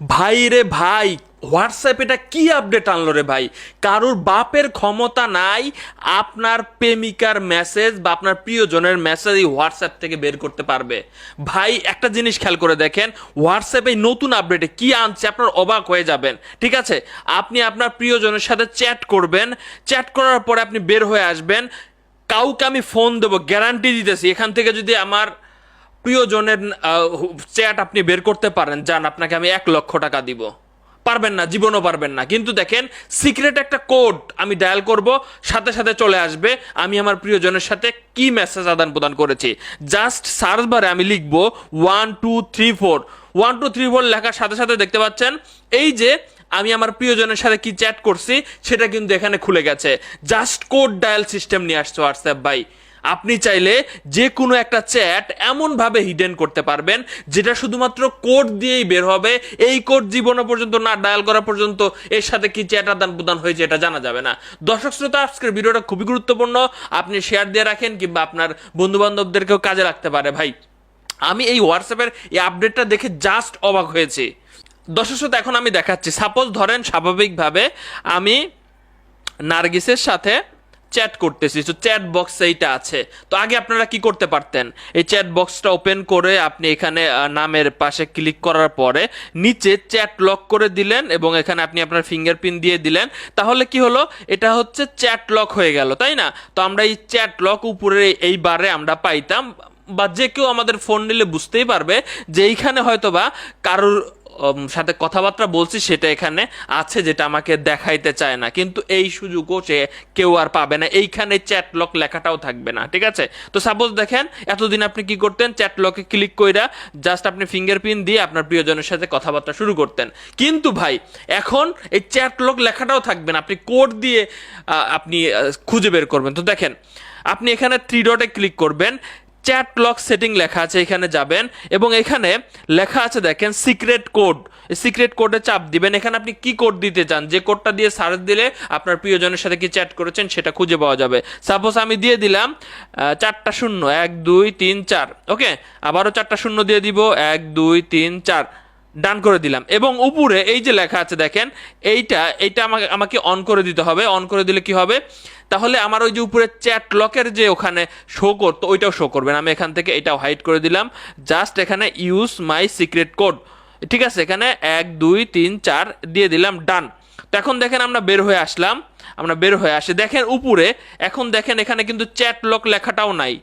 ভাই রে ভাই, হোয়াটসঅ্যাপ এটা কি আপডেট আনলো রে ভাই। কারোর বাপের ক্ষমতা নাই আপনার প্রেমিকার মেসেজ বা আপনার প্রিয়জনের মেসেজ এই হোয়াটসঅ্যাপ থেকে বের করতে পারবে। ভাই একটা জিনিস খেয়াল করে দেখেন, হোয়াটসঅ্যাপে নতুন আপডেটে কি আনছে আপনার অবাক হয়ে যাবেন। ঠিক আছে, আপনি আপনার প্রিয়জনের সাথে চ্যাট করবেন, চ্যাট করার পরে আপনি বের হয়ে আসবেন, কাউকে আমি ফোন দেবো, গ্যারান্টি দিতেছি এখান থেকে যদি আমার প্রিয়জনের চ্যাট আপনি বের করতে পারেন, যান আপনাকে আমি 1 লক্ষ টাকা দিব। পারবেন না, জীবনও পারবেন না। কিন্তু দেখেন, সিক্রেট একটা কোড আমি ডায়াল করব, সাথে সাথে চলে আসবে আমি আমার প্রিয়জনের সাথে কি মেসেজ আদান প্রদান করেছি। জাস্ট সার্চ বারে আমি লিখব 1234, 1234 লেখার সাথে সাথে দেখতে পাচ্ছেন এই যে আমি আমার প্রিয়জনের সাথে কি চ্যাট করছি সেটা কিন্তু এখানে খুলে গেছে। জাস্ট কোড ডায়াল সিস্টেম নিয়ে আসছে হোয়াটসঅ্যাপ ভাই। আপনি চাইলে যে কোনো একটা চ্যাট এমনভাবে হিডেন করতে পারবেন যেটা শুধুমাত্র কোড দিয়েই বের হবে। এই কোড জীবনে পর্যন্ত না ডায়াল করা পর্যন্ত এর সাথে কি চ্যাট আদান প্রদান হয়েছে এটা জানা যাবে না। দর্শক শ্রোতা, আজকের ভিডিওটা খুবই গুরুত্বপূর্ণ, আপনি শেয়ার দিয়ে রাখেন কিংবা আপনার বন্ধু বান্ধবদেরকেও কাজে লাগতে পারে। ভাই আমি এই হোয়াটসঅ্যাপের এই আপডেটটা দেখে জাস্ট অবাক হয়েছি। দর্শক শ্রোতা, এখন আমি দেখাচ্ছি। সাপোজ ধরেন স্বাভাবিকভাবে আমি নার্গিসের সাথে চ্যাট করতেছি, তো চ্যাট বক্স এইটা আছে। তো আগে আপনারা কি করতে পারতেন, এই চ্যাট বক্সটা ওপেন করে আপনি এখানে নামের পাশে ক্লিক করার পরে নিচে চ্যাট লক করে দিলেন এবং এখানে আপনি আপনার ফিঙ্গারপ্রিন্ট দিয়ে দিলেন। তাহলে কি হলো, এটা হচ্ছে চ্যাট লক হয়ে গেল, তাই না? তো আমরা এই চ্যাট লক উপরে এই বারে আমরা পাইতাম, বা যে কেউ আমাদের ফোন নিলে বুঝতেই পারবে যে এইখানে হয়তোবা কারোর সাথে কথাবার্তা বলছি সেটা এখানে আছে, যেটা আমাকে দেখাইতে চায় না। কিন্তু এই সুযোগও সে কেউ আর পাবে না, এইখানে চ্যাট লক লেখাটাও থাকবে না। ঠিক আছে, তো সাপোজ দেখেন এতদিন আপনি কি করতেন, চ্যাট লকে ক্লিক কইরা জাস্ট আপনি ফিঙ্গারপ্রিন্ট দিয়ে আপনার প্রিয়জনের সাথে কথাবার্তা শুরু করতেন। কিন্তু ভাই এখন এই চ্যাট লক লেখাটাও থাকবে না, আপনি কোড দিয়ে আপনি খুঁজে বের করবেন। তো দেখেন, আপনি এখানে 3 ডটে ক্লিক করবেন, চ্যাট লক সেটিং লেখা আছে, এখানে যাবেন এবং এখানে লেখা আছে দেখেন সিক্রেট কোড। সিক্রেট কোডে চাপ দিবেন। এখানে আপনি কি কোড দিতে চান, যে কোডটা দিয়ে সার্চ দিলে আপনার প্রিয়জনের সাথে কি চ্যাট করেছেন সেটা খুঁজে পাওয়া যাবে। সাপোজ আমি দিয়ে দিলাম 4টা 0, 1 2 3 4। ওকে, আবারও 4টা 0 দিয়ে দিব, 1 2 3 4, ডান করে দিলাম। এবং উপরে এই যে লেখা আছে দেখেন, এইটা এইটা আমাকে অন করে দিতে হবে। অন করে দিলে কি হবে, তাহলে আমার ওই যে উপরে চ্যাট লকের যে ওখানে শো করতো ওইটাও শো করবে না। আমি এখান থেকে এটাও হাইড করে দিলাম, জাস্ট এখানে ইউজ মাই সিক্রেট কোড। ঠিক আছে, এখানে 1 2 3 4 দিয়ে দিলাম, ডান। তো এখন দেখেন আমরা বের হয়ে আসলাম, আমরা বের হয়ে আসি, দেখেন উপরে এখন দেখেন এখানে কিন্তু চ্যাট লক লেখাটাও নাই।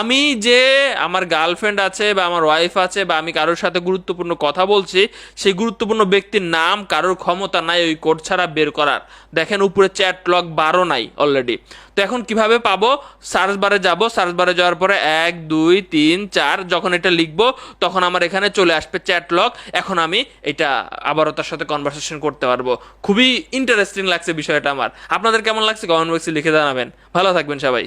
আমি যে আমার গার্লফ্রেন্ড আছে বা আমার ওয়াইফ আছে বা আমি কারোর সাথে গুরুত্বপূর্ণ কথা বলছি, সেই গুরুত্বপূর্ণ ব্যক্তির নাম কারোর ক্ষমতা নাই ওই কোড ছাড়া বের করার। দেখেন উপরে চ্যাট লক বারও নাই অলরেডি। তো এখন কিভাবে পাবো, সার্চ বারে যাব, সার্চ বারে যাওয়ার পরে 1 2 3 4 যখন এটা লিখবো তখন আমার এখানে চলে আসবে চ্যাট লক। এখন আমি এটা আবারও তার সাথে কনভারসেশন করতে পারবো। খুবই ইন্টারেস্টিং লাগছে বিষয়টা আমার। আপনাদের কেমন লাগছে কমেন্ট বক্সে লিখে জানাবেন। ভালো থাকবেন সবাই।